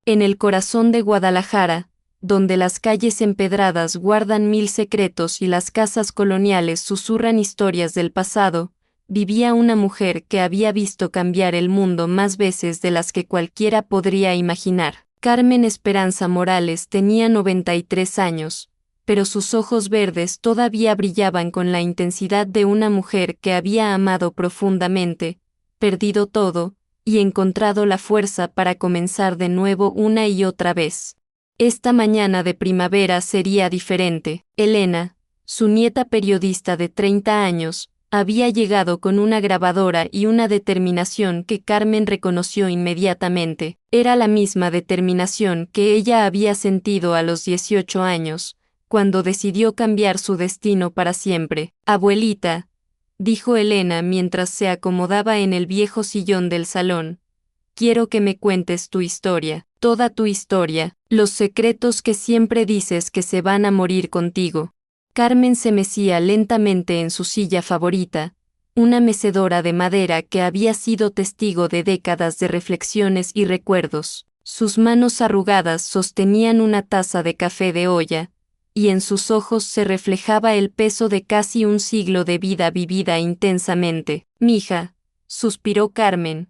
En el corazón de Guadalajara, donde las calles empedradas guardan mil secretos y las casas coloniales susurran historias del pasado, vivía una mujer que había visto cambiar el mundo más veces de las que cualquiera podría imaginar. Carmen Esperanza Morales tenía 93 años, pero sus ojos verdes todavía brillaban con la intensidad de una mujer que había amado profundamente, perdido todo, y encontrado la fuerza para comenzar de nuevo una y otra vez. Esta mañana de primavera sería diferente. Elena, su nieta periodista de 30 años, había llegado con una grabadora y una determinación que Carmen reconoció inmediatamente. Era la misma determinación que ella había sentido a los 18 años, cuando decidió cambiar su destino para siempre. «Abuelita», dijo Elena mientras se acomodaba en el viejo sillón del salón, «quiero que me cuentes tu historia, toda tu historia, los secretos que siempre dices que se van a morir contigo». Carmen se mecía lentamente en su silla favorita, una mecedora de madera que había sido testigo de décadas de reflexiones y recuerdos. Sus manos arrugadas sostenían una taza de café de olla, y en sus ojos se reflejaba el peso de casi un siglo de vida vivida intensamente. «Mija», suspiró Carmen,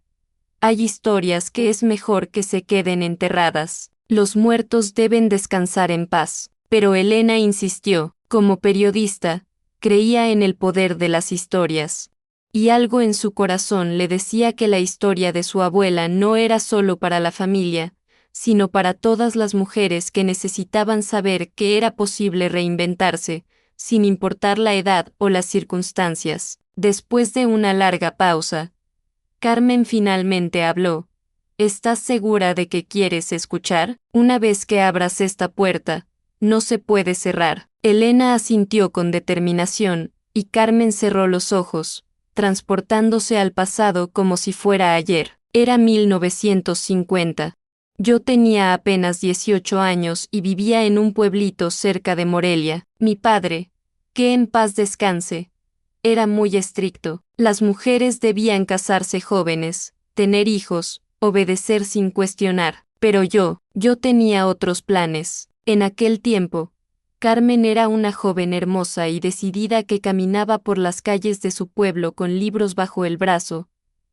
«hay historias que es mejor que se queden enterradas. Los muertos deben descansar en paz». Pero Elena insistió. Como periodista, creía en el poder de las historias. Y algo en su corazón le decía que la historia de su abuela no era solo para la familia, sino para todas las mujeres que necesitaban saber que era posible reinventarse, sin importar la edad o las circunstancias. Después de una larga pausa, Carmen finalmente habló. «¿Estás segura de que quieres escuchar? Una vez que abras esta puerta, no se puede cerrar». Elena asintió con determinación, y Carmen cerró los ojos, transportándose al pasado como si fuera ayer. Era 1950. Yo tenía apenas 18 años y vivía en un pueblito cerca de Morelia. Mi padre, que en paz descanse, era muy estricto. Las mujeres debían casarse jóvenes, tener hijos, obedecer sin cuestionar. Pero yo tenía otros planes. En aquel tiempo, Carmen era una joven hermosa y decidida que caminaba por las calles de su pueblo con libros bajo el brazo,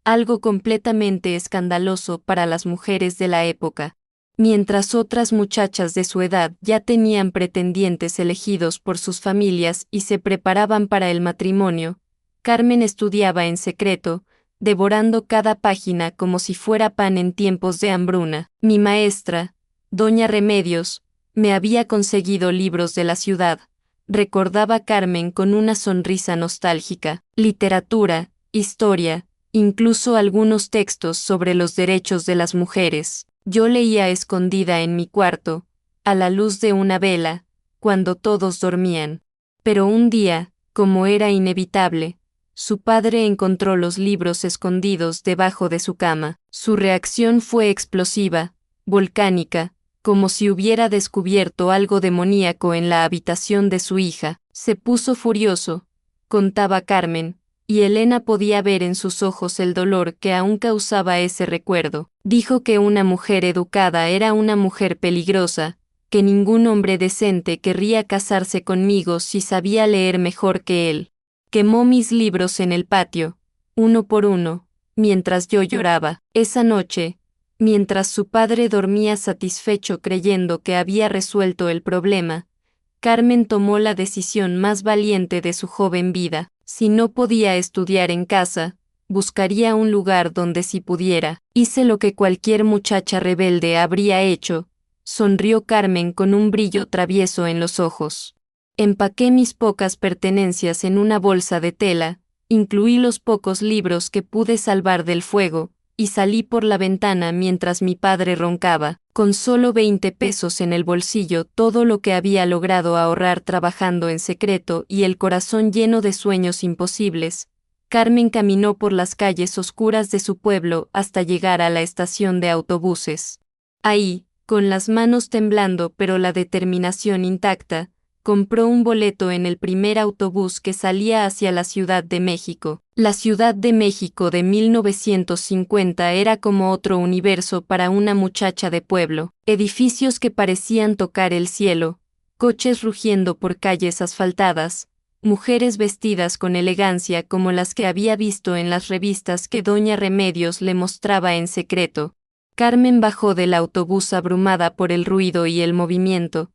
algo completamente escandaloso para las mujeres de la época. Mientras otras muchachas de su edad ya tenían pretendientes elegidos por sus familias y se preparaban para el matrimonio, Carmen estudiaba en secreto, devorando cada página como si fuera pan en tiempos de hambruna. Mi maestra, doña Remedios, me había conseguido libros de la ciudad, recordaba Carmen con una sonrisa nostálgica, literatura, historia, incluso algunos textos sobre los derechos de las mujeres. Yo leía escondida en mi cuarto, a la luz de una vela, cuando todos dormían. Pero un día, como era inevitable, su padre encontró los libros escondidos debajo de su cama. Su reacción fue explosiva, volcánica, como si hubiera descubierto algo demoníaco en la habitación de su hija. Se puso furioso, contaba Carmen, y Elena podía ver en sus ojos el dolor que aún causaba ese recuerdo. Dijo que una mujer educada era una mujer peligrosa, que ningún hombre decente querría casarse conmigo si sabía leer mejor que él. Quemó mis libros en el patio, uno por uno, mientras yo lloraba. Esa noche, mientras su padre dormía satisfecho creyendo que había resuelto el problema, Carmen tomó la decisión más valiente de su joven vida. Si no podía estudiar en casa, buscaría un lugar donde sí pudiera. Hice lo que cualquier muchacha rebelde habría hecho, sonrió Carmen con un brillo travieso en los ojos. Empaqué mis pocas pertenencias en una bolsa de tela, incluí los pocos libros que pude salvar del fuego, y salí por la ventana mientras mi padre roncaba. Con solo 20 pesos en el bolsillo, todo lo que había logrado ahorrar trabajando en secreto y el corazón lleno de sueños imposibles, Carmen caminó por las calles oscuras de su pueblo hasta llegar a la estación de autobuses. Ahí, con las manos temblando pero la determinación intacta, compró un boleto en el primer autobús que salía hacia la Ciudad de México. La Ciudad de México de 1950 era como otro universo para una muchacha de pueblo. Edificios que parecían tocar el cielo, coches rugiendo por calles asfaltadas, mujeres vestidas con elegancia como las que había visto en las revistas que doña Remedios le mostraba en secreto. Carmen bajó del autobús abrumada por el ruido y el movimiento,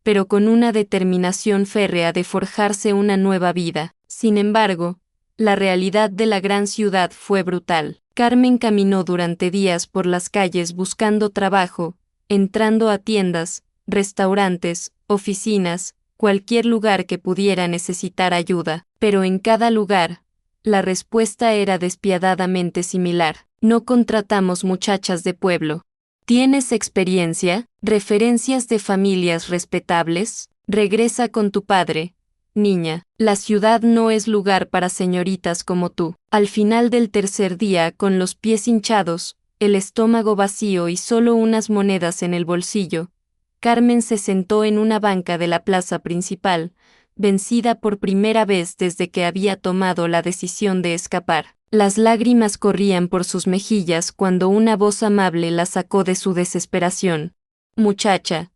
pero con una determinación férrea de forjarse una nueva vida. Sin embargo, la realidad de la gran ciudad fue brutal. Carmen caminó durante días por las calles buscando trabajo, entrando a tiendas, restaurantes, oficinas, cualquier lugar que pudiera necesitar ayuda, pero en cada lugar, la respuesta era despiadadamente similar: no contratamos muchachas de pueblo. ¿Tienes experiencia? ¿Referencias de familias respetables? Regresa con tu padre. Niña, la ciudad no es lugar para señoritas como tú. Al final del tercer día, con los pies hinchados, el estómago vacío y solo unas monedas en el bolsillo, Carmen se sentó en una banca de la plaza principal, vencida por primera vez desde que había tomado la decisión de escapar. Las lágrimas corrían por sus mejillas cuando una voz amable la sacó de su desesperación. Muchacha,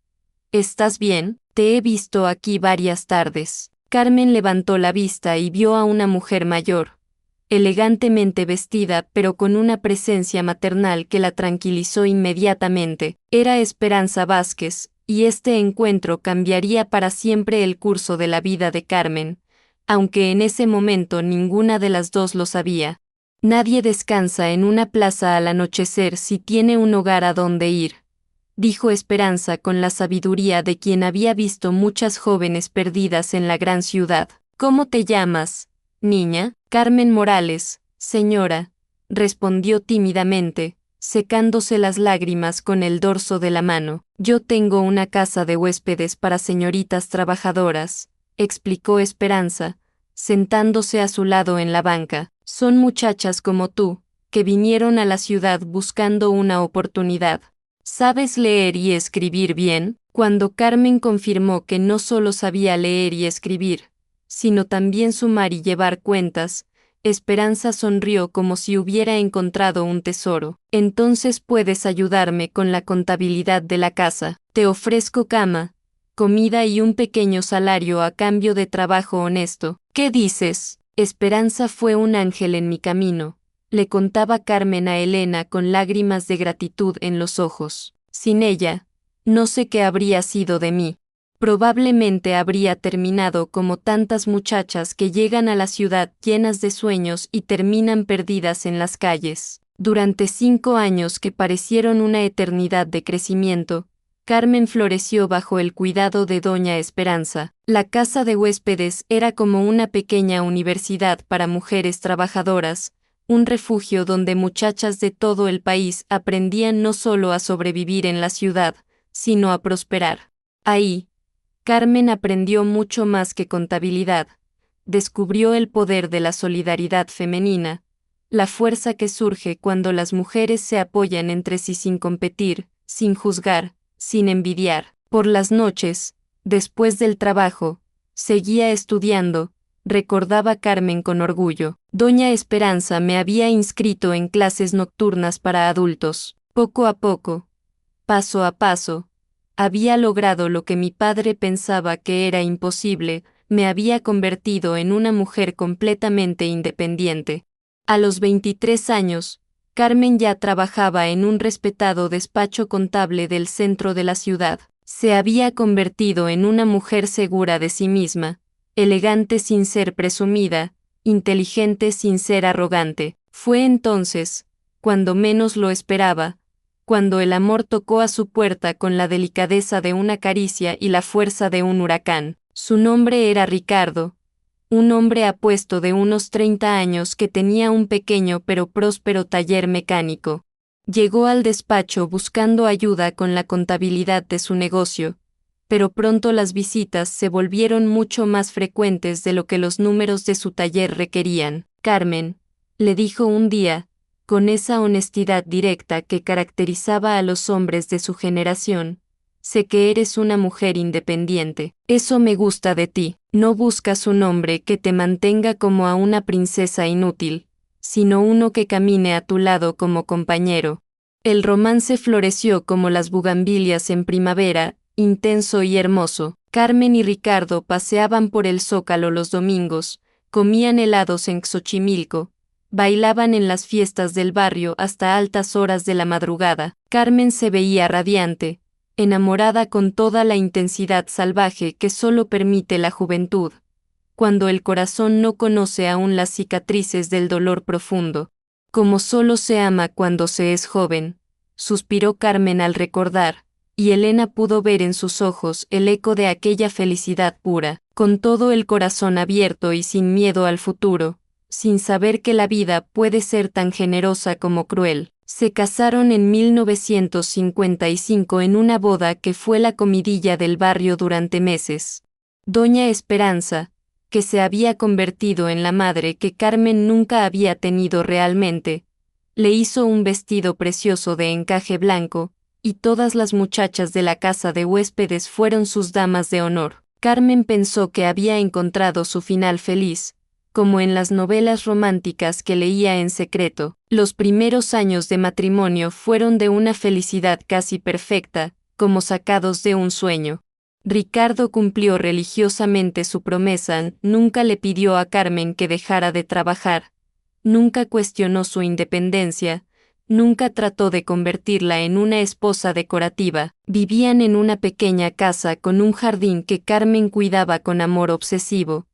¿estás bien? Te he visto aquí varias tardes. Carmen levantó la vista y vio a una mujer mayor, elegantemente vestida pero con una presencia maternal que la tranquilizó inmediatamente. Era Esperanza Vázquez, y este encuentro cambiaría para siempre el curso de la vida de Carmen, aunque en ese momento ninguna de las dos lo sabía. Nadie descansa en una plaza al anochecer si tiene un hogar a donde ir, dijo Esperanza con la sabiduría de quien había visto muchas jóvenes perdidas en la gran ciudad. ¿Cómo te llamas, niña? Carmen Morales, señora, respondió tímidamente, secándose las lágrimas con el dorso de la mano. Yo tengo una casa de huéspedes para señoritas trabajadoras, explicó Esperanza, sentándose a su lado en la banca. Son muchachas como tú, que vinieron a la ciudad buscando una oportunidad. ¿Sabes leer y escribir bien? Cuando Carmen confirmó que no solo sabía leer y escribir, sino también sumar y llevar cuentas, Esperanza sonrió como si hubiera encontrado un tesoro. Entonces puedes ayudarme con la contabilidad de la casa. Te ofrezco cama, comida y un pequeño salario a cambio de trabajo honesto. ¿Qué dices? Esperanza fue un ángel en mi camino, le contaba Carmen a Elena con lágrimas de gratitud en los ojos. Sin ella, no sé qué habría sido de mí. Probablemente habría terminado como tantas muchachas que llegan a la ciudad llenas de sueños y terminan perdidas en las calles. Durante 5 años que parecieron una eternidad de crecimiento, Carmen floreció bajo el cuidado de doña Esperanza. La casa de huéspedes era como una pequeña universidad para mujeres trabajadoras, un refugio donde muchachas de todo el país aprendían no solo a sobrevivir en la ciudad, sino a prosperar. Ahí, Carmen aprendió mucho más que contabilidad. Descubrió el poder de la solidaridad femenina, la fuerza que surge cuando las mujeres se apoyan entre sí sin competir, sin juzgar, sin envidiar. Por las noches, después del trabajo, seguía estudiando, recordaba Carmen con orgullo. Doña Esperanza me había inscrito en clases nocturnas para adultos. Poco a poco, paso a paso, había logrado lo que mi padre pensaba que era imposible, me había convertido en una mujer completamente independiente. A los 23 años, Carmen ya trabajaba en un respetado despacho contable del centro de la ciudad. Se había convertido en una mujer segura de sí misma, elegante sin ser presumida, inteligente sin ser arrogante. Fue entonces, cuando menos lo esperaba, cuando el amor tocó a su puerta con la delicadeza de una caricia y la fuerza de un huracán. Su nombre era Ricardo, un hombre apuesto de unos 30 años que tenía un pequeño pero próspero taller mecánico. Llegó al despacho buscando ayuda con la contabilidad de su negocio, pero pronto las visitas se volvieron mucho más frecuentes de lo que los números de su taller requerían. Carmen, le dijo un día, con esa honestidad directa que caracterizaba a los hombres de su generación, Sé que eres una mujer independiente. Eso me gusta de ti. No buscas un hombre que te mantenga como a una princesa inútil, sino uno que camine a tu lado como compañero. El romance floreció como las bugambilias en primavera, intenso y hermoso. Carmen y Ricardo paseaban por el Zócalo los domingos, comían helados en Xochimilco, bailaban en las fiestas del barrio hasta altas horas de la madrugada. Carmen se veía radiante, enamorada con toda la intensidad salvaje que solo permite la juventud, cuando el corazón no conoce aún las cicatrices del dolor profundo. Como solo se ama cuando se es joven, suspiró Carmen al recordar, y Elena pudo ver en sus ojos el eco de aquella felicidad pura, con todo el corazón abierto y sin miedo al futuro, sin saber que la vida puede ser tan generosa como cruel. Se casaron en 1955 en una boda que fue la comidilla del barrio durante meses. Doña Esperanza, que se había convertido en la madre que Carmen nunca había tenido realmente, le hizo un vestido precioso de encaje blanco, y todas las muchachas de la casa de huéspedes fueron sus damas de honor. Carmen pensó que había encontrado su final feliz, como en las novelas románticas que leía en secreto. Los primeros años de matrimonio fueron de una felicidad casi perfecta, como sacados de un sueño. Ricardo cumplió religiosamente su promesa, nunca le pidió a Carmen que dejara de trabajar, nunca cuestionó su independencia, nunca trató de convertirla en una esposa decorativa. Vivían en una pequeña casa con un jardín que Carmen cuidaba con amor obsesivo,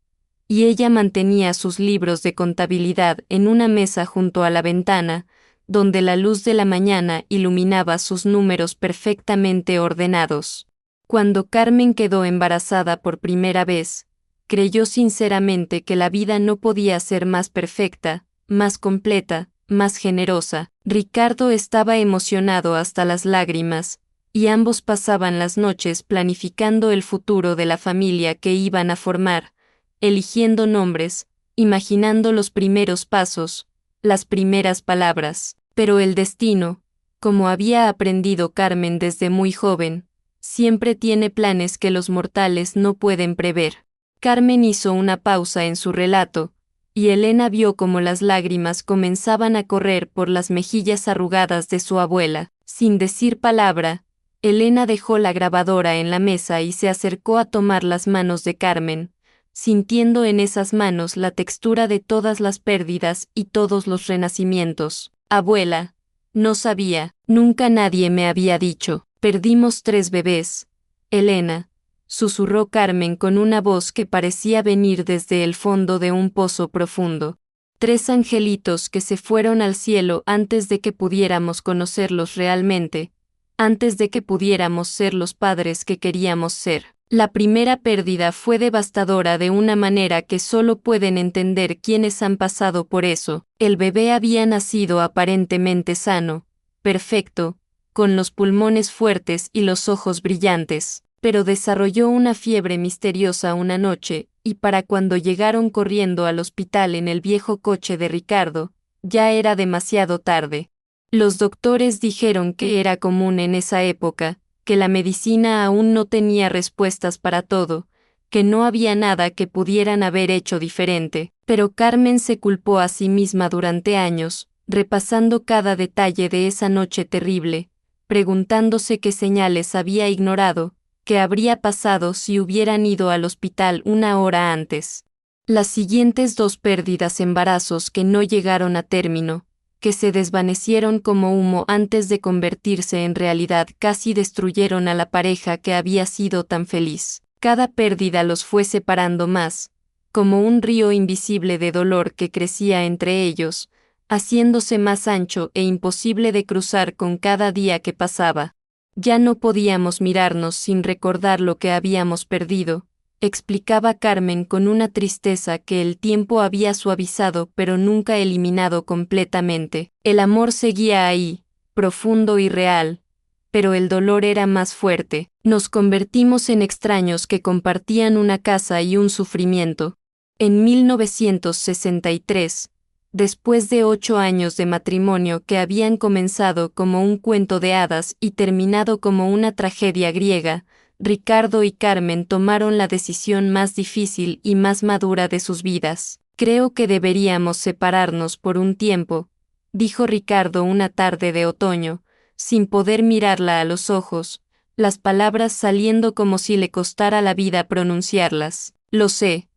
y ella mantenía sus libros de contabilidad en una mesa junto a la ventana, donde la luz de la mañana iluminaba sus números perfectamente ordenados. Cuando Carmen quedó embarazada por primera vez, creyó sinceramente que la vida no podía ser más perfecta, más completa, más generosa. Ricardo estaba emocionado hasta las lágrimas, y ambos pasaban las noches planificando el futuro de la familia que iban a formar, eligiendo nombres, imaginando los primeros pasos, las primeras palabras. Pero el destino, como había aprendido Carmen desde muy joven, siempre tiene planes que los mortales no pueden prever. Carmen hizo una pausa en su relato, y Elena vio cómo las lágrimas comenzaban a correr por las mejillas arrugadas de su abuela. Sin decir palabra, Elena dejó la grabadora en la mesa y se acercó a tomar las manos de Carmen, sintiendo en esas manos la textura de todas las pérdidas y todos los renacimientos. Abuela, no sabía, nunca nadie me había dicho. Perdimos 3 bebés, Elena, susurró Carmen con una voz que parecía venir desde el fondo de un pozo profundo. 3 angelitos que se fueron al cielo antes de que pudiéramos conocerlos realmente, antes de que pudiéramos ser los padres que queríamos ser. La primera pérdida fue devastadora de una manera que solo pueden entender quienes han pasado por eso. El bebé había nacido aparentemente sano, perfecto, con los pulmones fuertes y los ojos brillantes, pero desarrolló una fiebre misteriosa una noche, y para cuando llegaron corriendo al hospital en el viejo coche de Ricardo, ya era demasiado tarde. Los doctores dijeron que era común en esa época, que la medicina aún no tenía respuestas para todo, que no había nada que pudieran haber hecho diferente, pero Carmen se culpó a sí misma durante años, repasando cada detalle de esa noche terrible, preguntándose qué señales había ignorado, qué habría pasado si hubieran ido al hospital una hora antes. Las siguientes 2 pérdidas embarazos que no llegaron a término, que se desvanecieron como humo antes de convertirse en realidad, casi destruyeron a la pareja que había sido tan feliz. Cada pérdida los fue separando más, como un río invisible de dolor que crecía entre ellos, haciéndose más ancho e imposible de cruzar con cada día que pasaba. Ya no podíamos mirarnos sin recordar lo que habíamos perdido, explicaba Carmen con una tristeza que el tiempo había suavizado pero nunca eliminado completamente. El amor seguía ahí, profundo y real, pero el dolor era más fuerte. Nos convertimos en extraños que compartían una casa y un sufrimiento. En 1963, Después de 8 años de matrimonio que habían comenzado como un cuento de hadas y terminado como una tragedia griega, Ricardo y Carmen tomaron la decisión más difícil y más madura de sus vidas. Creo que deberíamos separarnos por un tiempo, dijo Ricardo una tarde de otoño, sin poder mirarla a los ojos, las palabras saliendo como si le costara la vida pronunciarlas. Lo sé,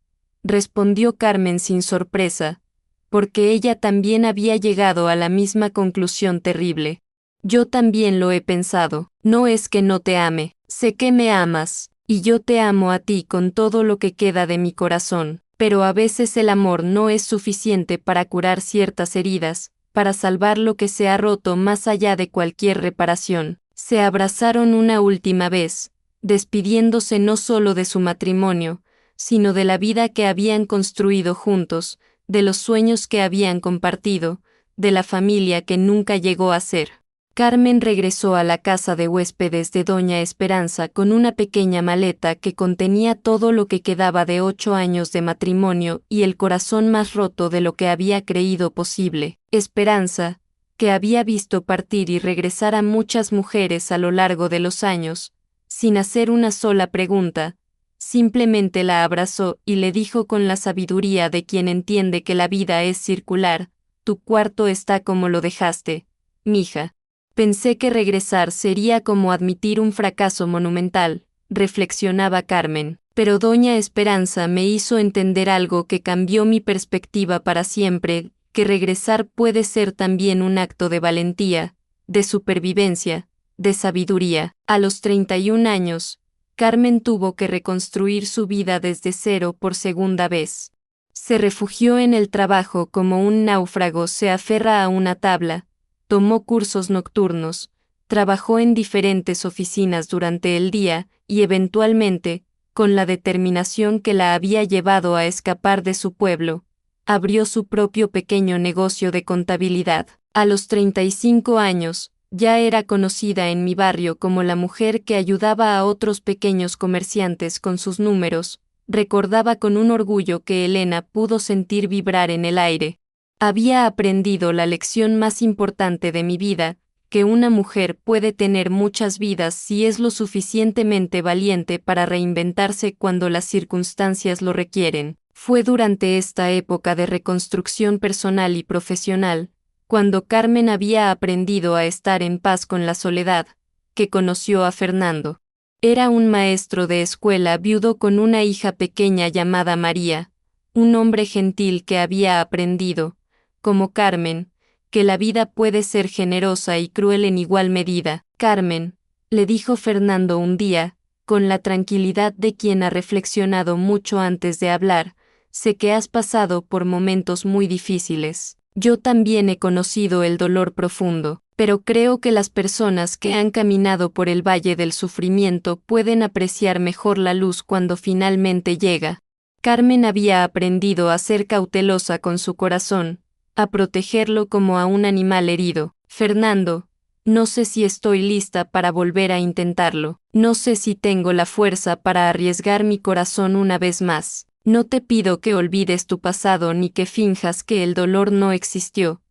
respondió Carmen sin sorpresa, porque ella también había llegado a la misma conclusión terrible. Yo también lo he pensado, no es que no te ame, sé que me amas, y yo te amo a ti con todo lo que queda de mi corazón, pero a veces el amor no es suficiente para curar ciertas heridas, para salvar lo que se ha roto más allá de cualquier reparación. Se abrazaron una última vez, despidiéndose no solo de su matrimonio, sino de la vida que habían construido juntos, de los sueños que habían compartido, de la familia que nunca llegó a ser. Carmen regresó a la casa de huéspedes de Doña Esperanza con una pequeña maleta que contenía todo lo que quedaba de 8 años de matrimonio y el corazón más roto de lo que había creído posible. Esperanza, que había visto partir y regresar a muchas mujeres a lo largo de los años, sin hacer una sola pregunta, simplemente la abrazó y le dijo con la sabiduría de quien entiende que la vida es circular: tu cuarto está como lo dejaste, mija. Pensé que regresar sería como admitir un fracaso monumental, reflexionaba Carmen, pero Doña Esperanza me hizo entender algo que cambió mi perspectiva para siempre, que regresar puede ser también un acto de valentía, de supervivencia, de sabiduría. A los 31 años, Carmen tuvo que reconstruir su vida desde cero por segunda vez. Se refugió en el trabajo como un náufrago se aferra a una tabla, tomó cursos nocturnos, trabajó en diferentes oficinas durante el día y eventualmente, con la determinación que la había llevado a escapar de su pueblo, abrió su propio pequeño negocio de contabilidad. A los 35 años, ya era conocida en mi barrio como la mujer que ayudaba a otros pequeños comerciantes con sus números. Recordaba con un orgullo que Elena pudo sentir vibrar en el aire. Había aprendido la lección más importante de mi vida, que una mujer puede tener muchas vidas si es lo suficientemente valiente para reinventarse cuando las circunstancias lo requieren. Fue durante esta época de reconstrucción personal y profesional, cuando Carmen había aprendido a estar en paz con la soledad, que conoció a Fernando. Era un maestro de escuela viudo con una hija pequeña llamada María, un hombre gentil que había aprendido, como Carmen, que la vida puede ser generosa y cruel en igual medida. Carmen, le dijo Fernando un día, con la tranquilidad de quien ha reflexionado mucho antes de hablar, sé que has pasado por momentos muy difíciles. Yo también he conocido el dolor profundo, pero creo que las personas que han caminado por el valle del sufrimiento pueden apreciar mejor la luz cuando finalmente llega. Carmen había aprendido a ser cautelosa con su corazón, a protegerlo como a un animal herido. Fernando, no sé si estoy lista para volver a intentarlo, no sé si tengo la fuerza para arriesgar mi corazón una vez más. No te pido que olvides tu pasado ni que finjas que el dolor no existió,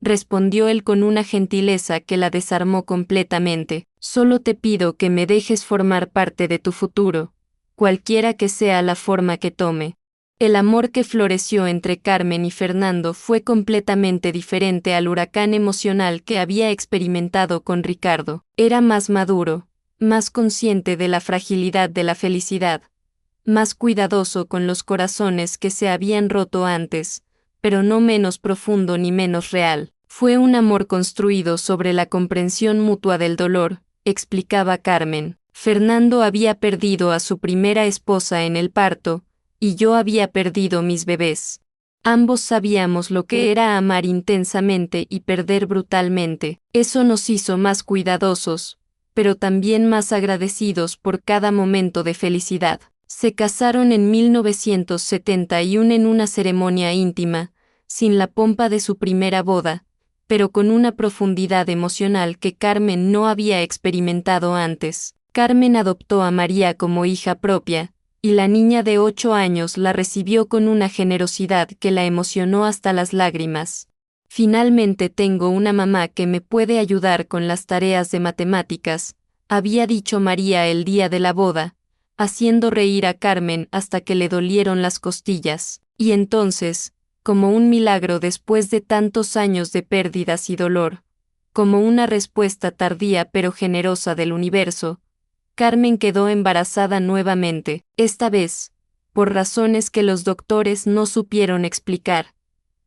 respondió él con una gentileza que la desarmó completamente. Solo te pido que me dejes formar parte de tu futuro, cualquiera que sea la forma que tome. El amor que floreció entre Carmen y Fernando fue completamente diferente al huracán emocional que había experimentado con Ricardo. Era más maduro, más consciente de la fragilidad de la felicidad, más cuidadoso con los corazones que se habían roto antes, pero no menos profundo ni menos real. Fue un amor construido sobre la comprensión mutua del dolor, explicaba Carmen. Fernando había perdido a su primera esposa en el parto, y yo había perdido mis bebés. Ambos sabíamos lo que era amar intensamente y perder brutalmente. Eso nos hizo más cuidadosos, pero también más agradecidos por cada momento de felicidad. Se casaron en 1971 en una ceremonia íntima, sin la pompa de su primera boda, pero con una profundidad emocional que Carmen no había experimentado antes. Carmen adoptó a María como hija propia, y la niña de 8 años la recibió con una generosidad que la emocionó hasta las lágrimas. Finalmente tengo una mamá que me puede ayudar con las tareas de matemáticas, había dicho María el día de la boda, haciendo reír a Carmen hasta que le dolieron las costillas, y entonces, como un milagro después de tantos años de pérdidas y dolor, como una respuesta tardía pero generosa del universo, Carmen quedó embarazada nuevamente, esta vez, por razones que los doctores no supieron explicar.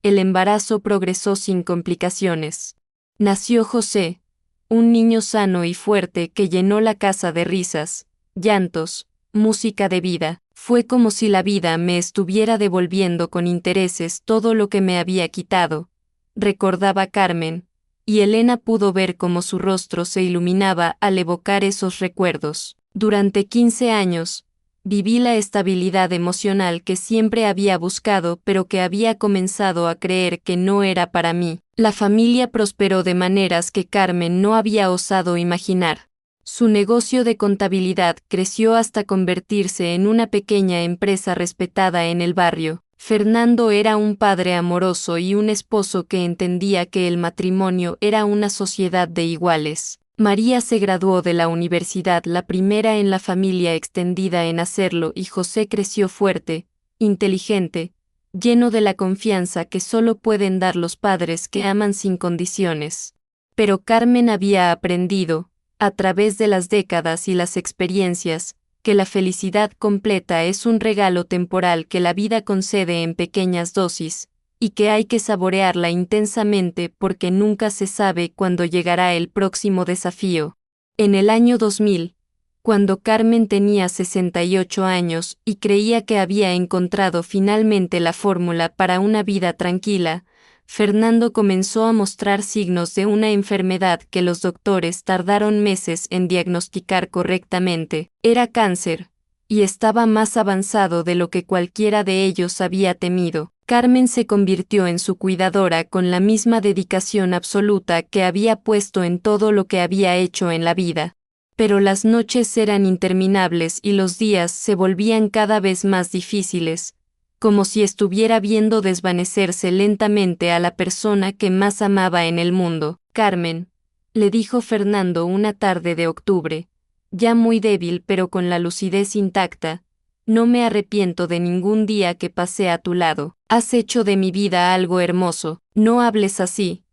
El embarazo progresó sin complicaciones. Nació José, un niño sano y fuerte que llenó la casa de risas, llantos, música de vida. Fue como si la vida me estuviera devolviendo con intereses todo lo que me había quitado, recordaba Carmen, y Elena pudo ver cómo su rostro se iluminaba al evocar esos recuerdos. Durante 15 años, viví la estabilidad emocional que siempre había buscado pero que había comenzado a creer que no era para mí. La familia prosperó de maneras que Carmen no había osado imaginar. Su negocio de contabilidad creció hasta convertirse en una pequeña empresa respetada en el barrio. Fernando era un padre amoroso y un esposo que entendía que el matrimonio era una sociedad de iguales. María se graduó de la universidad, la primera en la familia extendida en hacerlo, y José creció fuerte, inteligente, lleno de la confianza que solo pueden dar los padres que aman sin condiciones. Pero Carmen había aprendido, a través de las décadas y las experiencias, que la felicidad completa es un regalo temporal que la vida concede en pequeñas dosis, y que hay que saborearla intensamente porque nunca se sabe cuándo llegará el próximo desafío. En el año 2000, cuando Carmen tenía 68 años y creía que había encontrado finalmente la fórmula para una vida tranquila, Fernando comenzó a mostrar signos de una enfermedad que los doctores tardaron meses en diagnosticar correctamente. Era cáncer, y estaba más avanzado de lo que cualquiera de ellos había temido. Carmen se convirtió en su cuidadora con la misma dedicación absoluta que había puesto en todo lo que había hecho en la vida. Pero las noches eran interminables y los días se volvían cada vez más difíciles, como si estuviera viendo desvanecerse lentamente a la persona que más amaba en el mundo. Carmen, le dijo Fernando una tarde de octubre, ya muy débil pero con la lucidez intacta, no me arrepiento de ningún día que pasé a tu lado. Has hecho de mi vida algo hermoso. No hables así,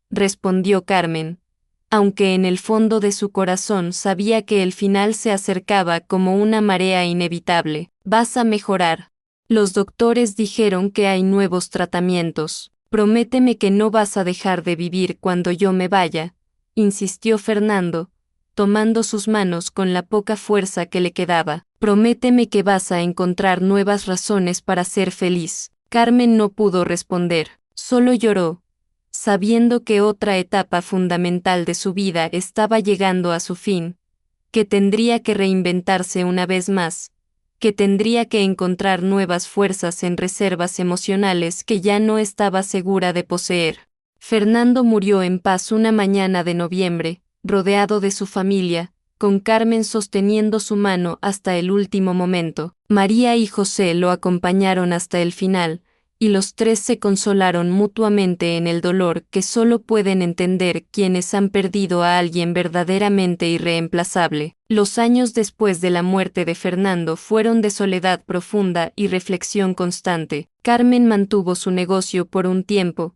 respondió Carmen, aunque en el fondo de su corazón sabía que el final se acercaba como una marea inevitable. Vas a mejorar. Los doctores dijeron que hay nuevos tratamientos. Prométeme que no vas a dejar de vivir cuando yo me vaya, insistió Fernando, tomando sus manos con la poca fuerza que le quedaba. Prométeme que vas a encontrar nuevas razones para ser feliz. Carmen no pudo responder, solo lloró, sabiendo que otra etapa fundamental de su vida estaba llegando a su fin, que tendría que reinventarse una vez más, que tendría que encontrar nuevas fuerzas en reservas emocionales que ya no estaba segura de poseer. Fernando murió en paz una mañana de noviembre, rodeado de su familia, con Carmen sosteniendo su mano hasta el último momento. María y José lo acompañaron hasta el final, y los tres se consolaron mutuamente en el dolor que solo pueden entender quienes han perdido a alguien verdaderamente irreemplazable. Los años después de la muerte de Fernando fueron de soledad profunda y reflexión constante. Carmen mantuvo su negocio por un tiempo,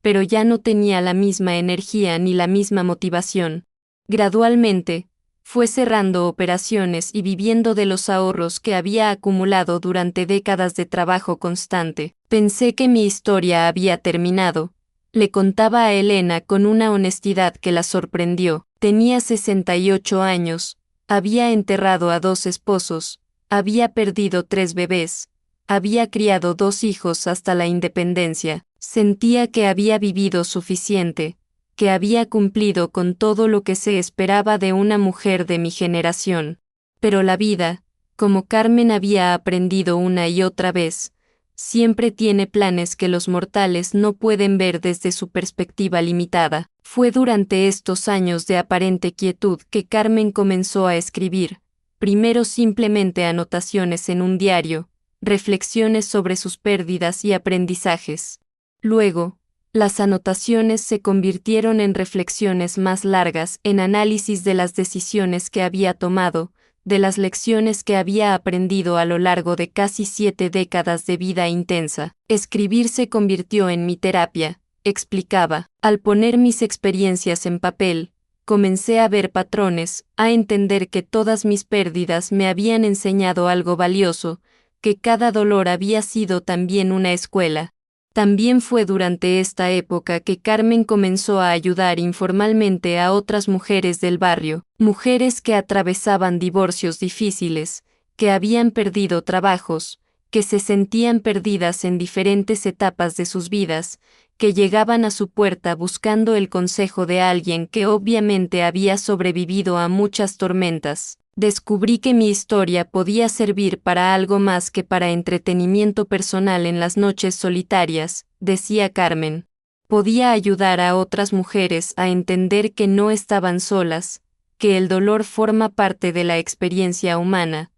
pero ya no tenía la misma energía ni la misma motivación. Gradualmente, fue cerrando operaciones y viviendo de los ahorros que había acumulado durante décadas de trabajo constante. Pensé que mi historia había terminado, le contaba a Elena con una honestidad que la sorprendió. Tenía 68 años, había enterrado a 2 esposos, había perdido 3 bebés, había criado 2 hijos hasta la independencia. Sentía que había vivido suficiente, que había cumplido con todo lo que se esperaba de una mujer de mi generación. Pero la vida, como Carmen había aprendido una y otra vez, siempre tiene planes que los mortales no pueden ver desde su perspectiva limitada. Fue durante estos años de aparente quietud que Carmen comenzó a escribir, Primero simplemente anotaciones en un diario, reflexiones sobre sus pérdidas y aprendizajes. Luego, las anotaciones se convirtieron en reflexiones más largas, en análisis de las decisiones que había tomado, de las lecciones que había aprendido a lo largo de casi 7 décadas de vida intensa. Escribir se convirtió en mi terapia, explicaba. Al poner mis experiencias en papel, comencé a ver patrones, a entender que todas mis pérdidas me habían enseñado algo valioso, que cada dolor había sido también una escuela. También fue durante esta época que Carmen comenzó a ayudar informalmente a otras mujeres del barrio, mujeres que atravesaban divorcios difíciles, que habían perdido trabajos, que se sentían perdidas en diferentes etapas de sus vidas, que llegaban a su puerta buscando el consejo de alguien que obviamente había sobrevivido a muchas tormentas. Descubrí que mi historia podía servir para algo más que para entretenimiento personal en las noches solitarias, decía Carmen. Podía ayudar a otras mujeres a entender que no estaban solas, que el dolor forma parte de la experiencia humana,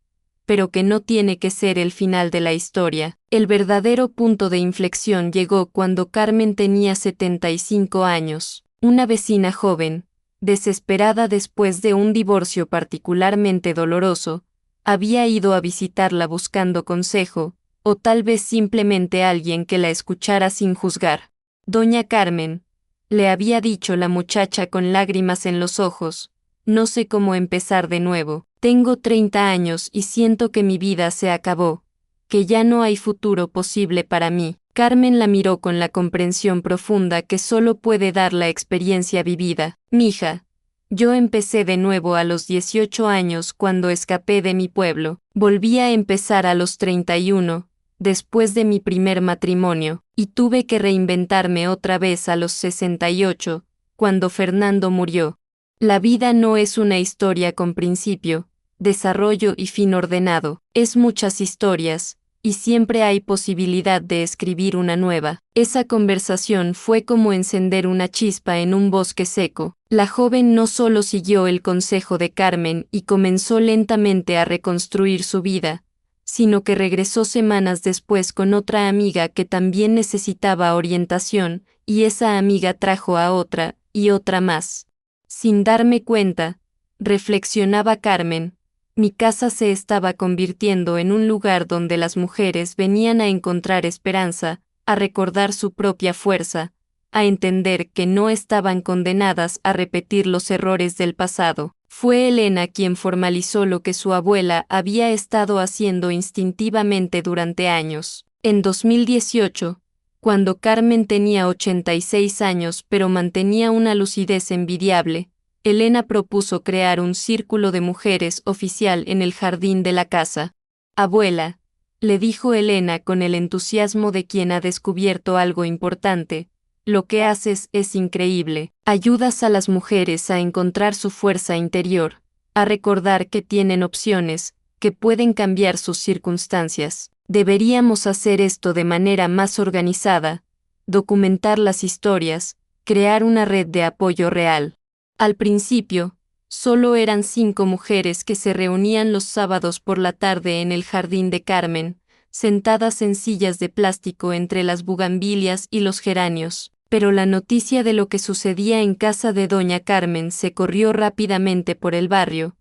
pero que no tiene que ser el final de la historia. El verdadero punto de inflexión llegó cuando Carmen tenía 75 años. Una vecina joven, desesperada después de un divorcio particularmente doloroso, había ido a visitarla buscando consejo, o tal vez simplemente alguien que la escuchara sin juzgar. Doña Carmen, le había dicho la muchacha con lágrimas en los ojos, no sé cómo empezar de nuevo. Tengo 30 años y siento que mi vida se acabó, que ya no hay futuro posible para mí. Carmen la miró con la comprensión profunda que solo puede dar la experiencia vivida. Mija, yo empecé de nuevo a los 18 años cuando escapé de mi pueblo. Volví a empezar a los 31, después de mi primer matrimonio, y tuve que reinventarme otra vez a los 68, cuando Fernando murió. La vida no es una historia con principio, desarrollo y fin ordenado, es muchas historias, y siempre hay posibilidad de escribir una nueva. Esa conversación fue como encender una chispa en un bosque seco. La joven no solo siguió el consejo de Carmen y comenzó lentamente a reconstruir su vida, sino que regresó semanas después con otra amiga que también necesitaba orientación, y esa amiga trajo a otra, y otra más. Sin darme cuenta, reflexionaba Carmen, mi casa se estaba convirtiendo en un lugar donde las mujeres venían a encontrar esperanza, a recordar su propia fuerza, a entender que no estaban condenadas a repetir los errores del pasado. Fue Elena quien formalizó lo que su abuela había estado haciendo instintivamente durante años. En 2018, cuando Carmen tenía 86 años pero mantenía una lucidez envidiable, Elena propuso crear un círculo de mujeres oficial en el jardín de la casa. Abuela, le dijo Elena con el entusiasmo de quien ha descubierto algo importante, lo que haces es increíble. Ayudas a las mujeres a encontrar su fuerza interior, a recordar que tienen opciones, que pueden cambiar sus circunstancias. Deberíamos hacer esto de manera más organizada, documentar las historias, crear una red de apoyo real. Al principio, solo eran 5 mujeres que se reunían los sábados por la tarde en el jardín de Carmen, sentadas en sillas de plástico entre las bugambilias y los geranios. Pero la noticia de lo que sucedía en casa de doña Carmen se corrió rápidamente por el barrio,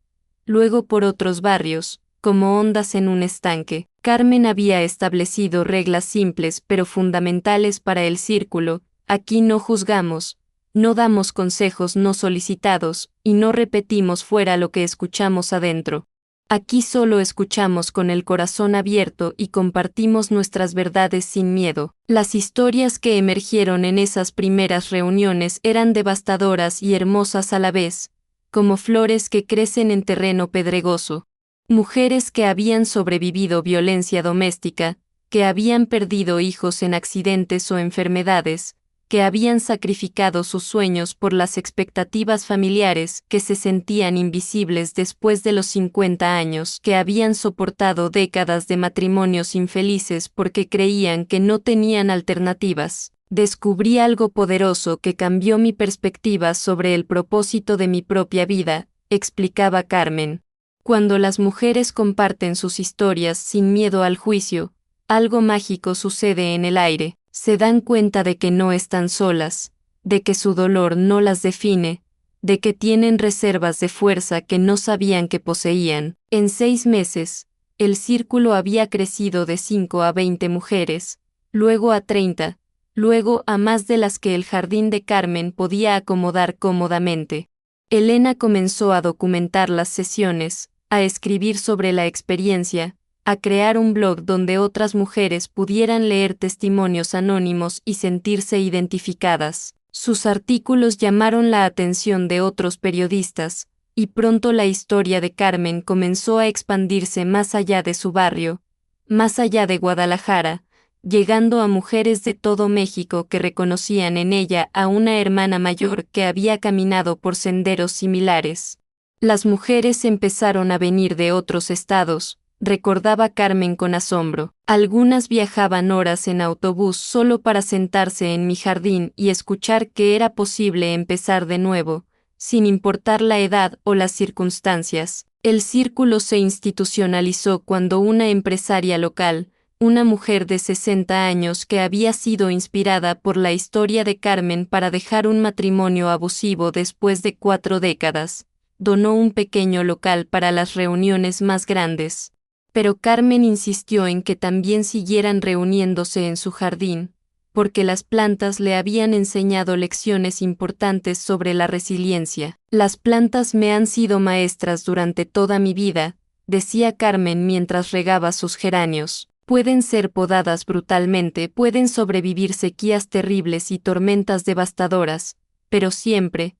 luego por otros barrios, como ondas en un estanque. Carmen había establecido reglas simples pero fundamentales para el círculo: aquí no juzgamos, no damos consejos no solicitados, y no repetimos fuera lo que escuchamos adentro. Aquí solo escuchamos con el corazón abierto y compartimos nuestras verdades sin miedo. Las historias que emergieron en esas primeras reuniones eran devastadoras y hermosas a la vez, como flores que crecen en terreno pedregoso. Mujeres que habían sobrevivido violencia doméstica, que habían perdido hijos en accidentes o enfermedades, que habían sacrificado sus sueños por las expectativas familiares, que se sentían invisibles después de los 50 años, que habían soportado décadas de matrimonios infelices porque creían que no tenían alternativas. Descubrí algo poderoso que cambió mi perspectiva sobre el propósito de mi propia vida, explicaba Carmen. Cuando las mujeres comparten sus historias sin miedo al juicio, algo mágico sucede en el aire. Se dan cuenta de que no están solas, de que su dolor no las define, de que tienen reservas de fuerza que no sabían que poseían. En 6 meses, el círculo había crecido de 5 a 20 mujeres, luego a 30, luego a más de las que el jardín de Carmen podía acomodar cómodamente. Elena comenzó a documentar las sesiones, a escribir sobre la experiencia, a crear un blog donde otras mujeres pudieran leer testimonios anónimos y sentirse identificadas. Sus artículos llamaron la atención de otros periodistas, y pronto la historia de Carmen comenzó a expandirse más allá de su barrio, más allá de Guadalajara, llegando a mujeres de todo México que reconocían en ella a una hermana mayor que había caminado por senderos similares. Las mujeres empezaron a venir de otros estados, recordaba Carmen con asombro. Algunas viajaban horas en autobús solo para sentarse en mi jardín y escuchar que era posible empezar de nuevo, sin importar la edad o las circunstancias. El círculo se institucionalizó cuando una empresaria local, una mujer de 60 años que había sido inspirada por la historia de Carmen para dejar un matrimonio abusivo después de 4 décadas, donó un pequeño local para las reuniones más grandes. Pero Carmen insistió en que también siguieran reuniéndose en su jardín, porque las plantas le habían enseñado lecciones importantes sobre la resiliencia. Las plantas me han sido maestras durante toda mi vida, decía Carmen mientras regaba sus geranios. Pueden ser podadas brutalmente, pueden sobrevivir sequías terribles y tormentas devastadoras, pero siempre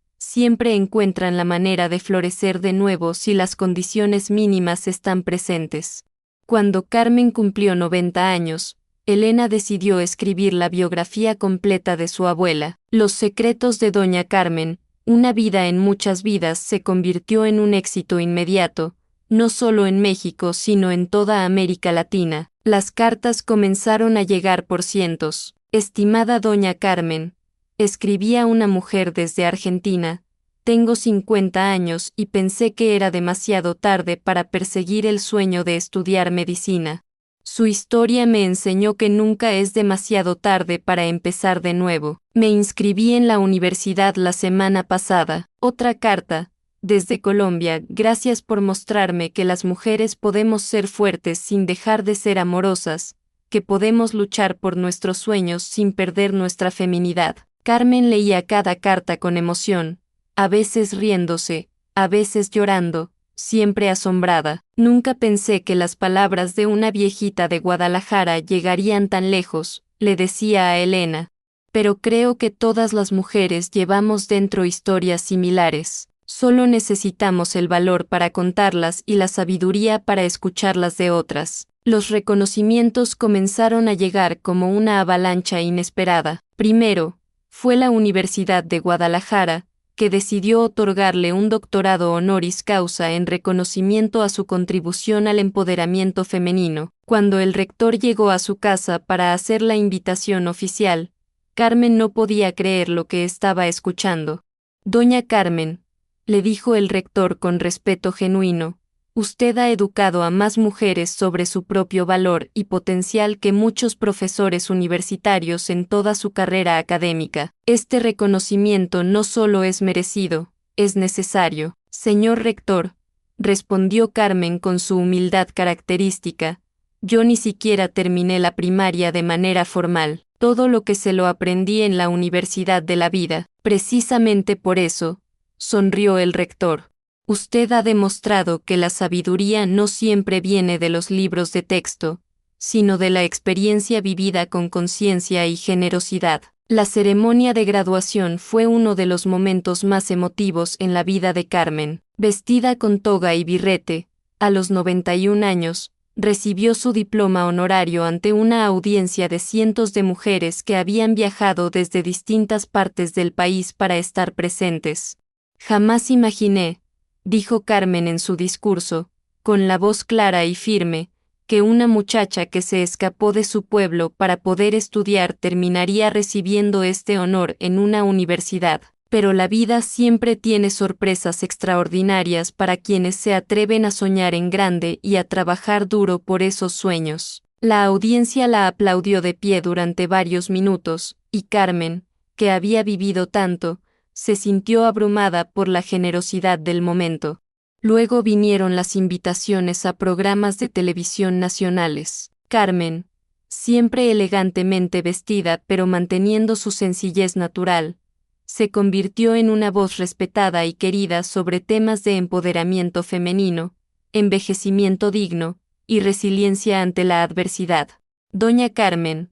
encuentran la manera de florecer de nuevo si las condiciones mínimas están presentes. Cuando Carmen cumplió 90 años, Elena decidió escribir la biografía completa de su abuela. Los secretos de Doña Carmen, una vida en muchas vidas, se convirtió en un éxito inmediato, no solo en México sino en toda América Latina. Las cartas comenzaron a llegar por cientos. Estimada Doña Carmen, escribía una mujer desde Argentina, tengo 50 años y pensé que era demasiado tarde para perseguir el sueño de estudiar medicina. Su historia me enseñó que nunca es demasiado tarde para empezar de nuevo. Me inscribí en la universidad la semana pasada. Otra carta, desde Colombia, gracias por mostrarme que las mujeres podemos ser fuertes sin dejar de ser amorosas, que podemos luchar por nuestros sueños sin perder nuestra feminidad. Carmen leía cada carta con emoción, a veces riéndose, a veces llorando, siempre asombrada. Nunca pensé que las palabras de una viejita de Guadalajara llegarían tan lejos, le decía a Elena. Pero creo que todas las mujeres llevamos dentro historias similares. Solo necesitamos el valor para contarlas y la sabiduría para escucharlas de otras. Los reconocimientos comenzaron a llegar como una avalancha inesperada. Primero, fue la Universidad de Guadalajara, que decidió otorgarle un doctorado honoris causa en reconocimiento a su contribución al empoderamiento femenino. Cuando el rector llegó a su casa para hacer la invitación oficial, Carmen no podía creer lo que estaba escuchando. Doña Carmen, le dijo el rector con respeto genuino, usted ha educado a más mujeres sobre su propio valor y potencial que muchos profesores universitarios en toda su carrera académica. Este reconocimiento no solo es merecido, es necesario. Señor rector, respondió Carmen con su humildad característica, yo ni siquiera terminé la primaria de manera formal. Todo lo que se lo aprendí en la Universidad de la Vida. Precisamente por eso, sonrió el rector. Usted ha demostrado que la sabiduría no siempre viene de los libros de texto, sino de la experiencia vivida con conciencia y generosidad. La ceremonia de graduación fue uno de los momentos más emotivos en la vida de Carmen. Vestida con toga y birrete, a los 91 años, recibió su diploma honorario ante una audiencia de cientos de mujeres que habían viajado desde distintas partes del país para estar presentes. Jamás imaginé, dijo Carmen en su discurso, con la voz clara y firme, que una muchacha que se escapó de su pueblo para poder estudiar terminaría recibiendo este honor en una universidad. Pero la vida siempre tiene sorpresas extraordinarias para quienes se atreven a soñar en grande y a trabajar duro por esos sueños. La audiencia la aplaudió de pie durante varios minutos, y Carmen, que había vivido tanto, se sintió abrumada por la generosidad del momento. Luego vinieron las invitaciones a programas de televisión nacionales. Carmen, siempre elegantemente vestida pero manteniendo su sencillez natural, se convirtió en una voz respetada y querida sobre temas de empoderamiento femenino, envejecimiento digno y resiliencia ante la adversidad. Doña Carmen,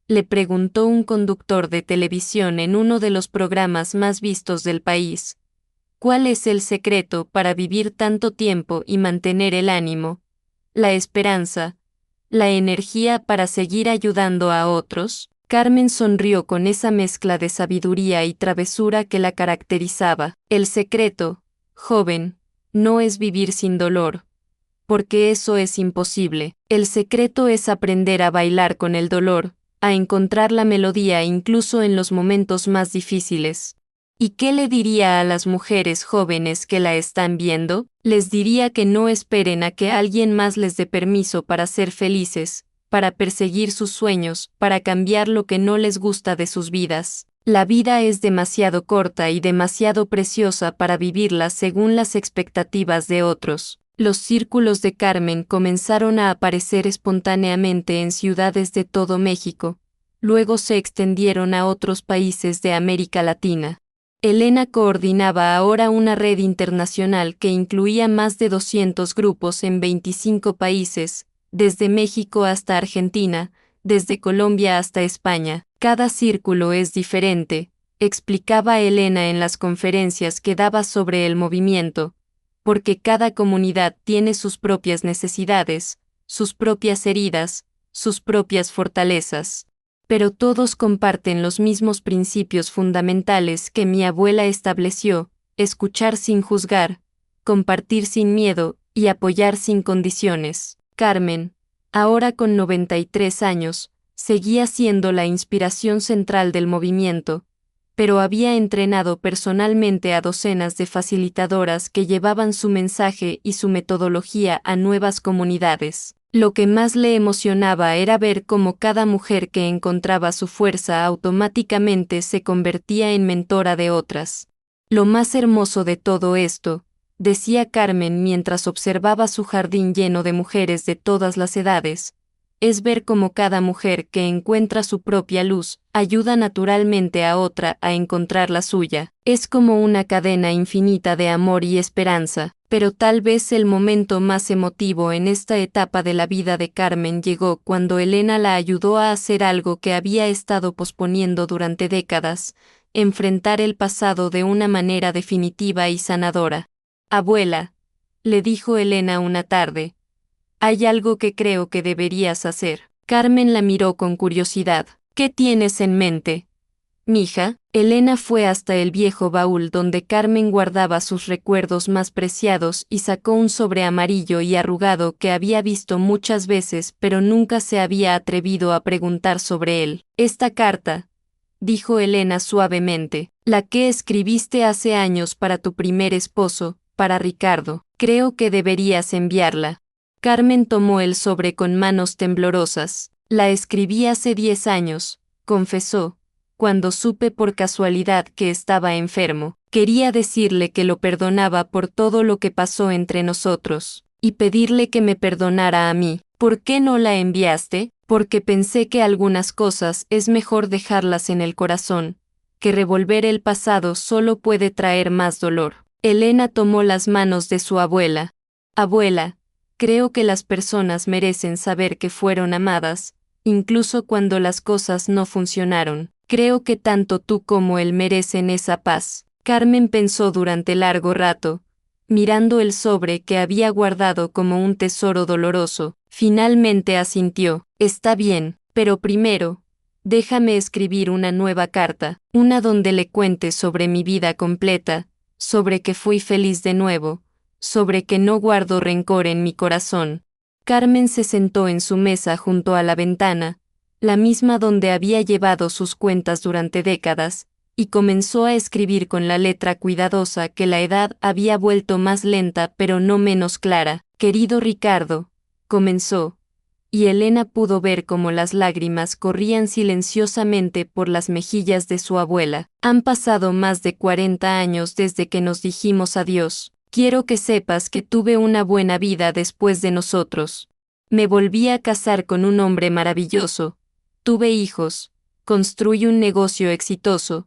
le preguntó un conductor de televisión en uno de los programas más vistos del país, ¿cuál es el secreto para vivir tanto tiempo y mantener el ánimo, la esperanza, la energía para seguir ayudando a otros? Carmen sonrió con esa mezcla de sabiduría y travesura que la caracterizaba. El secreto, joven, no es vivir sin dolor, porque eso es imposible. El secreto es aprender a bailar con el dolor, a encontrar la melodía incluso en los momentos más difíciles. ¿Y qué le diría a las mujeres jóvenes que la están viendo? Les diría que no esperen a que alguien más les dé permiso para ser felices, para perseguir sus sueños, para cambiar lo que no les gusta de sus vidas. La vida es demasiado corta y demasiado preciosa para vivirla según las expectativas de otros. Los círculos de Carmen comenzaron a aparecer espontáneamente en ciudades de todo México, luego se extendieron a otros países de América Latina. Elena coordinaba ahora una red internacional que incluía más de 200 grupos en 25 países, desde México hasta Argentina, desde Colombia hasta España. Cada círculo es diferente, explicaba Elena en las conferencias que daba sobre el movimiento, porque cada comunidad tiene sus propias necesidades, sus propias heridas, sus propias fortalezas. Pero todos comparten los mismos principios fundamentales que mi abuela estableció: escuchar sin juzgar, compartir sin miedo y apoyar sin condiciones. Carmen, ahora con 93 años, seguía siendo la inspiración central del movimiento, pero había entrenado personalmente a docenas de facilitadoras que llevaban su mensaje y su metodología a nuevas comunidades. Lo que más le emocionaba era ver cómo cada mujer que encontraba su fuerza automáticamente se convertía en mentora de otras. Lo más hermoso de todo esto, decía Carmen mientras observaba su jardín lleno de mujeres de todas las edades, es ver cómo cada mujer que encuentra su propia luz ayuda naturalmente a otra a encontrar la suya. Es como una cadena infinita de amor y esperanza. Pero tal vez el momento más emotivo en esta etapa de la vida de Carmen llegó cuando Elena la ayudó a hacer algo que había estado posponiendo durante décadas: enfrentar el pasado de una manera definitiva y sanadora. Abuela, le dijo Elena una tarde, hay algo que creo que deberías hacer. Carmen la miró con curiosidad. ¿Qué tienes en mente, mija? Elena fue hasta el viejo baúl donde Carmen guardaba sus recuerdos más preciados y sacó un sobre amarillo y arrugado que había visto muchas veces pero nunca se había atrevido a preguntar sobre él. Esta carta, dijo Elena suavemente, la que escribiste hace años para tu primer esposo, para Ricardo. Creo que deberías enviarla. Carmen tomó el sobre con manos temblorosas. La escribí hace 10 años, confesó, cuando supe por casualidad que estaba enfermo. Quería decirle que lo perdonaba por todo lo que pasó entre nosotros, y pedirle que me perdonara a mí. ¿Por qué no la enviaste? Porque pensé que algunas cosas es mejor dejarlas en el corazón, que revolver el pasado solo puede traer más dolor. Elena tomó las manos de su abuela. Abuela, creo que las personas merecen saber que fueron amadas, incluso cuando las cosas no funcionaron. Creo que tanto tú como él merecen esa paz. Carmen pensó durante largo rato, mirando el sobre que había guardado como un tesoro doloroso. Finalmente asintió. Está bien, pero primero, déjame escribir una nueva carta, una donde le cuente sobre mi vida completa, sobre que fui feliz de nuevo, sobre que no guardo rencor en mi corazón. Carmen se sentó en su mesa junto a la ventana, la misma donde había llevado sus cuentas durante décadas, y comenzó a escribir con la letra cuidadosa que la edad había vuelto más lenta pero no menos clara. Querido Ricardo, comenzó, y Elena pudo ver cómo las lágrimas corrían silenciosamente por las mejillas de su abuela. Han pasado más de 40 años desde que nos dijimos adiós. Quiero que sepas que tuve una buena vida después de nosotros. Me volví a casar con un hombre maravilloso. Tuve hijos. Construí un negocio exitoso.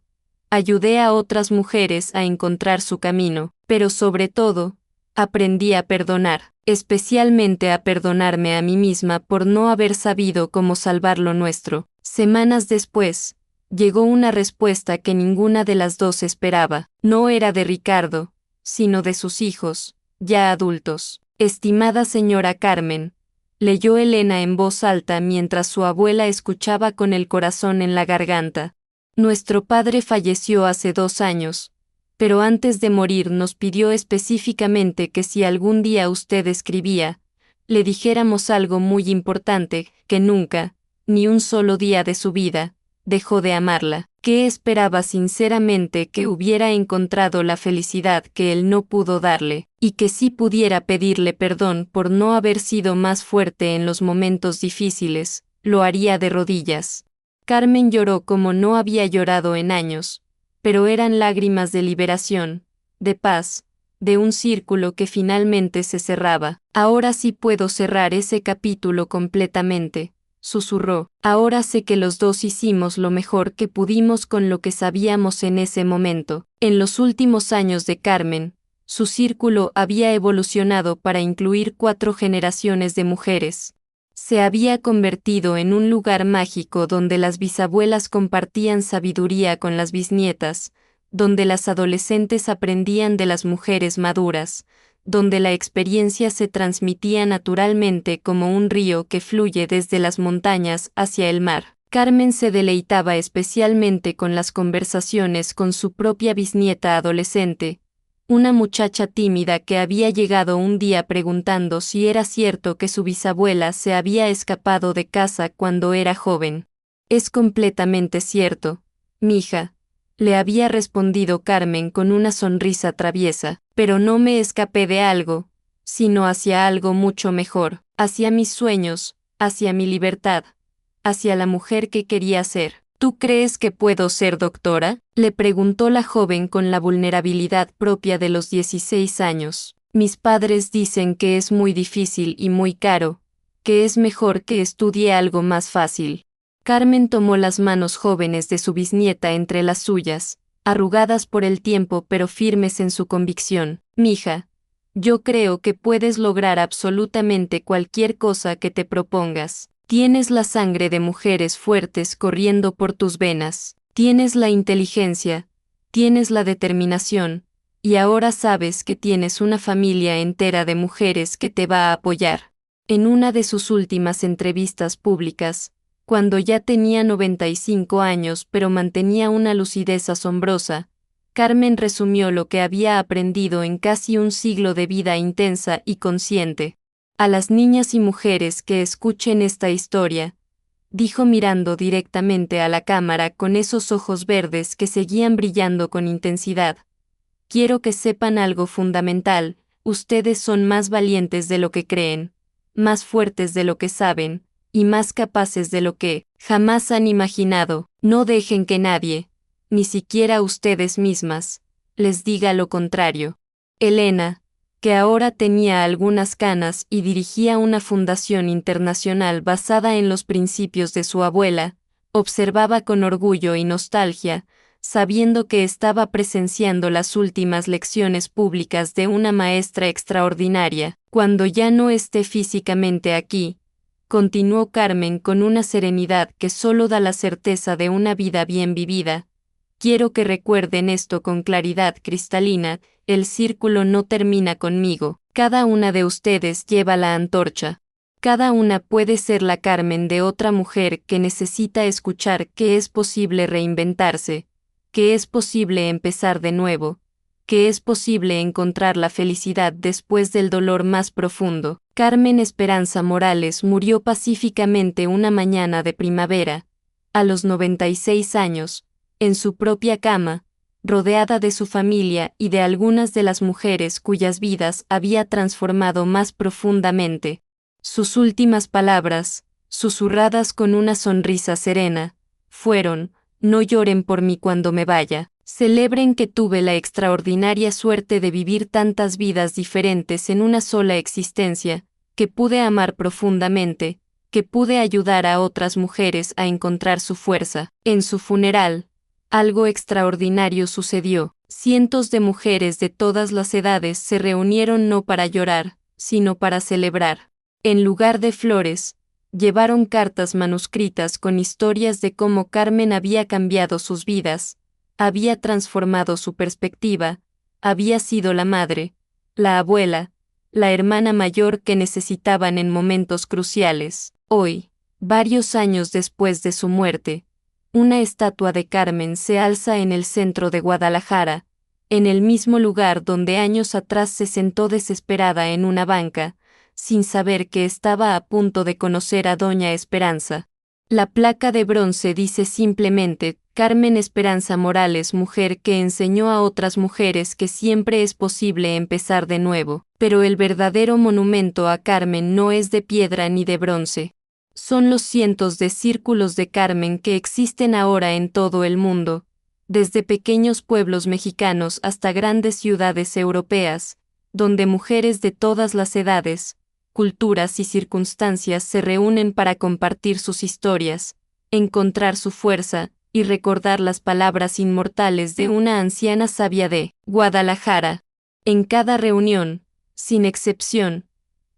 Ayudé a otras mujeres a encontrar su camino, pero sobre todo, aprendí a perdonar, especialmente a perdonarme a mí misma por no haber sabido cómo salvar lo nuestro. Semanas después, llegó una respuesta que ninguna de las dos esperaba. No era de Ricardo, sino de sus hijos, ya adultos. Estimada señora Carmen, leyó Elena en voz alta mientras su abuela escuchaba con el corazón en la garganta. Nuestro padre falleció hace 2 años, pero antes de morir nos pidió específicamente que si algún día usted escribía, le dijéramos algo muy importante, que nunca, ni un solo día de su vida, dejó de amarla, que esperaba sinceramente que hubiera encontrado la felicidad que él no pudo darle, y que si pudiera pedirle perdón por no haber sido más fuerte en los momentos difíciles, lo haría de rodillas. Carmen lloró como no había llorado en años, pero eran lágrimas de liberación, de paz, de un círculo que finalmente se cerraba. Ahora sí puedo cerrar ese capítulo completamente, susurró. Ahora sé que los dos hicimos lo mejor que pudimos con lo que sabíamos en ese momento. En los últimos años de Carmen, su círculo había evolucionado para incluir 4 generaciones de mujeres. Se había convertido en un lugar mágico donde las bisabuelas compartían sabiduría con las bisnietas, donde las adolescentes aprendían de las mujeres maduras, donde la experiencia se transmitía naturalmente como un río que fluye desde las montañas hacia el mar. Carmen se deleitaba especialmente con las conversaciones con su propia bisnieta adolescente, una muchacha tímida que había llegado un día preguntando si era cierto que su bisabuela se había escapado de casa cuando era joven. Es completamente cierto, mija, le había respondido Carmen con una sonrisa traviesa, pero no me escapé de algo, sino hacia algo mucho mejor, hacia mis sueños, hacia mi libertad, hacia la mujer que quería ser. ¿Tú crees que puedo ser doctora?, le preguntó la joven con la vulnerabilidad propia de los 16 años. Mis padres dicen que es muy difícil y muy caro, que es mejor que estudie algo más fácil. Carmen tomó las manos jóvenes de su bisnieta entre las suyas, arrugadas por el tiempo pero firmes en su convicción. Mija, yo creo que puedes lograr absolutamente cualquier cosa que te propongas. Tienes la sangre de mujeres fuertes corriendo por tus venas, tienes la inteligencia, tienes la determinación, y ahora sabes que tienes una familia entera de mujeres que te va a apoyar. En una de sus últimas entrevistas públicas, cuando ya tenía 95 años pero mantenía una lucidez asombrosa, Carmen resumió lo que había aprendido en casi un siglo de vida intensa y consciente. A las niñas y mujeres que escuchen esta historia, dijo mirando directamente a la cámara con esos ojos verdes que seguían brillando con intensidad. Quiero que sepan algo fundamental, ustedes son más valientes de lo que creen, más fuertes de lo que saben, y más capaces de lo que jamás han imaginado. No dejen que nadie, ni siquiera ustedes mismas, les diga lo contrario. Elena, que ahora tenía algunas canas y dirigía una fundación internacional basada en los principios de su abuela, observaba con orgullo y nostalgia, sabiendo que estaba presenciando las últimas lecciones públicas de una maestra extraordinaria. Cuando ya no esté físicamente aquí, continuó Carmen con una serenidad que solo da la certeza de una vida bien vivida, quiero que recuerden esto con claridad cristalina. El círculo no termina conmigo, cada una de ustedes lleva la antorcha. Cada una puede ser la Carmen de otra mujer que necesita escuchar que es posible reinventarse, que es posible empezar de nuevo, que es posible encontrar la felicidad después del dolor más profundo. Carmen Esperanza Morales murió pacíficamente una mañana de primavera, a los 96 años, en su propia cama, rodeada de su familia y de algunas de las mujeres cuyas vidas había transformado más profundamente. Sus últimas palabras, susurradas con una sonrisa serena, fueron: no lloren por mí cuando me vaya. Celebren que tuve la extraordinaria suerte de vivir tantas vidas diferentes en una sola existencia, que pude amar profundamente, que pude ayudar a otras mujeres a encontrar su fuerza. En su funeral, algo extraordinario sucedió. Cientos de mujeres de todas las edades se reunieron no para llorar, sino para celebrar. En lugar de flores, llevaron cartas manuscritas con historias de cómo Carmen había cambiado sus vidas, había transformado su perspectiva, había sido la madre, la abuela, la hermana mayor que necesitaban en momentos cruciales. Hoy, varios años después de su muerte, una estatua de Carmen se alza en el centro de Guadalajara, en el mismo lugar donde años atrás se sentó desesperada en una banca, sin saber que estaba a punto de conocer a Doña Esperanza. La placa de bronce dice simplemente: Carmen Esperanza Morales, mujer que enseñó a otras mujeres que siempre es posible empezar de nuevo. Pero el verdadero monumento a Carmen no es de piedra ni de bronce. Son los cientos de círculos de Carmen que existen ahora en todo el mundo, desde pequeños pueblos mexicanos hasta grandes ciudades europeas, donde mujeres de todas las edades, culturas y circunstancias se reúnen para compartir sus historias, encontrar su fuerza y recordar las palabras inmortales de una anciana sabia de Guadalajara. En cada reunión, sin excepción,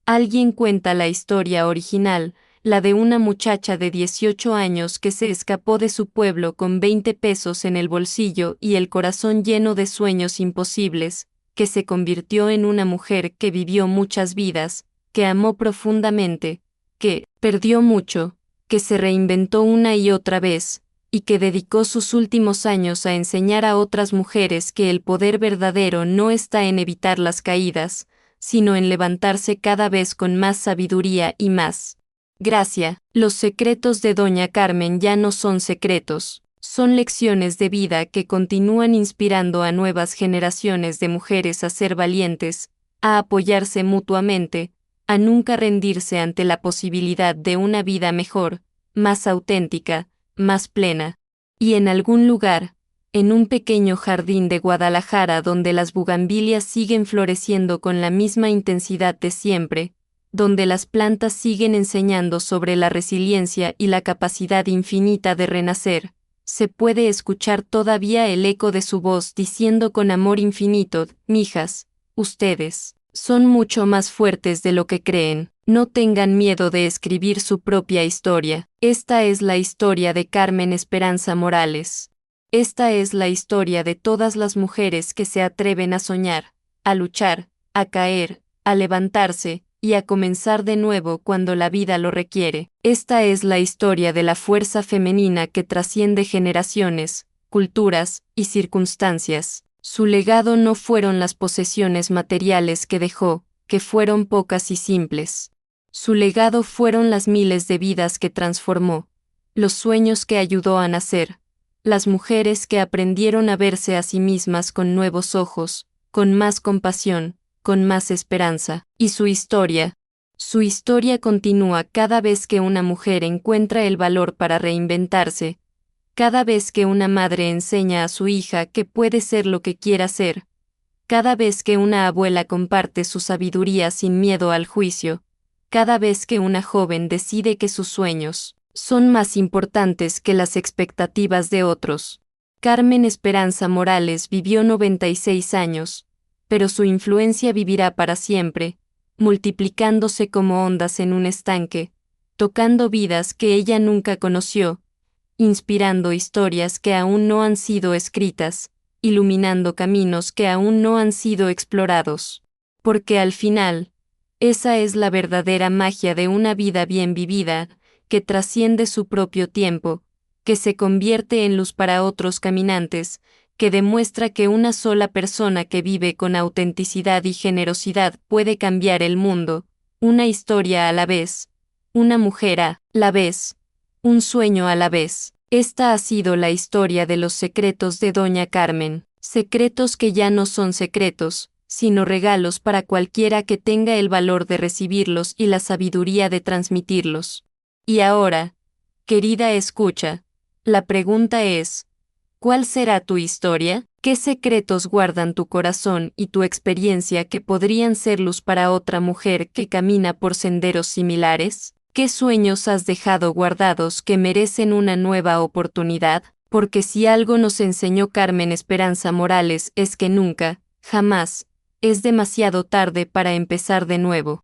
alguien cuenta la historia original, la de una muchacha de 18 años que se escapó de su pueblo con 20 pesos en el bolsillo y el corazón lleno de sueños imposibles, que se convirtió en una mujer que vivió muchas vidas, que amó profundamente, que perdió mucho, que se reinventó una y otra vez, y que dedicó sus últimos años a enseñar a otras mujeres que el poder verdadero no está en evitar las caídas, sino en levantarse cada vez con más sabiduría y más gracia. Los secretos de Doña Carmen ya no son secretos, son lecciones de vida que continúan inspirando a nuevas generaciones de mujeres a ser valientes, a apoyarse mutuamente, a nunca rendirse ante la posibilidad de una vida mejor, más auténtica, más plena. Y en algún lugar, en un pequeño jardín de Guadalajara donde las bugambilias siguen floreciendo con la misma intensidad de siempre, donde las plantas siguen enseñando sobre la resiliencia y la capacidad infinita de renacer, se puede escuchar todavía el eco de su voz diciendo con amor infinito: mijas, ustedes son mucho más fuertes de lo que creen. No tengan miedo de escribir su propia historia. Esta es la historia de Carmen Esperanza Morales. Esta es la historia de todas las mujeres que se atreven a soñar, a luchar, a caer, a levantarse y a comenzar de nuevo cuando la vida lo requiere. Esta es la historia de la fuerza femenina que trasciende generaciones, culturas y circunstancias. Su legado no fueron las posesiones materiales que dejó, que fueron pocas y simples. Su legado fueron las miles de vidas que transformó, los sueños que ayudó a nacer, las mujeres que aprendieron a verse a sí mismas con nuevos ojos, con más compasión, con más esperanza. Y su historia continúa cada vez que una mujer encuentra el valor para reinventarse, cada vez que una madre enseña a su hija que puede ser lo que quiera ser, cada vez que una abuela comparte su sabiduría sin miedo al juicio, cada vez que una joven decide que sus sueños son más importantes que las expectativas de otros. Carmen Esperanza Morales vivió 96 años, pero su influencia vivirá para siempre, multiplicándose como ondas en un estanque, tocando vidas que ella nunca conoció, inspirando historias que aún no han sido escritas, iluminando caminos que aún no han sido explorados. Porque al final, esa es la verdadera magia de una vida bien vivida, que trasciende su propio tiempo, que se convierte en luz para otros caminantes, que demuestra que una sola persona que vive con autenticidad y generosidad puede cambiar el mundo, una historia a la vez, una mujer a la vez, un sueño a la vez. Esta ha sido la historia de los secretos de Doña Carmen, secretos que ya no son secretos, sino regalos para cualquiera que tenga el valor de recibirlos y la sabiduría de transmitirlos. Y ahora, querida escucha, la pregunta es, ¿cuál será tu historia? ¿Qué secretos guardan tu corazón y tu experiencia que podrían ser luz para otra mujer que camina por senderos similares? ¿Qué sueños has dejado guardados que merecen una nueva oportunidad? Porque si algo nos enseñó Carmen Esperanza Morales es que nunca, jamás, es demasiado tarde para empezar de nuevo.